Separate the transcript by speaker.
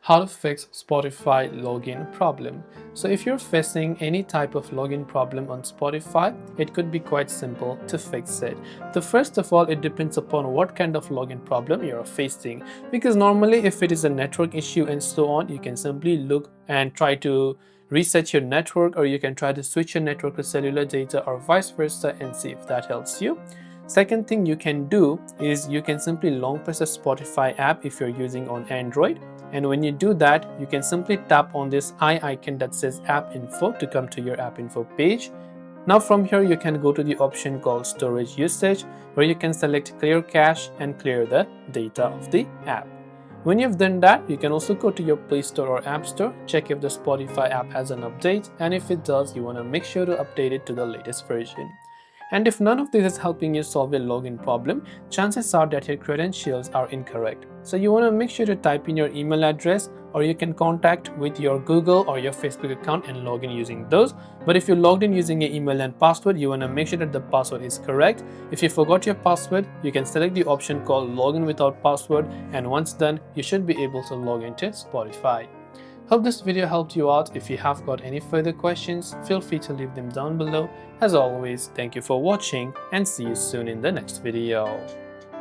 Speaker 1: How to fix Spotify login problem. So if you're facing any type of login problem on Spotify, it could be quite simple to fix it. So first of all, it depends upon what kind of login problem you're facing, because normally if it is a network issue and so on, you can simply look and try to reset your network, or you can try to switch your network to cellular data or vice versa and see if that helps you. Second thing you can do is you can simply long press a Spotify app if you're using on Android, and when you do that, you can simply tap on this eye icon that says app info to come to your app info page. Now from here you can go to the option called storage usage, where you can select clear cache and clear the data of the app. When you've done that, you can also go to your Play Store or App Store, check if the Spotify app has an update, and if it does, you want to make sure to update it to the latest version. And if none of this is helping you solve a login problem, chances are that your credentials are incorrect. So you want to make sure to type in your email address, or you can contact with your Google or your Facebook account and log in using those. But if you logged in using your email and password, you want to make sure that the password is correct. If you forgot your password, you can select the option called login without password, and once done, you should be able to log into Spotify. Hope this video helped you out. If you have got any further questions, feel free to leave them down below. As always, thank you for watching and see you soon in the next video.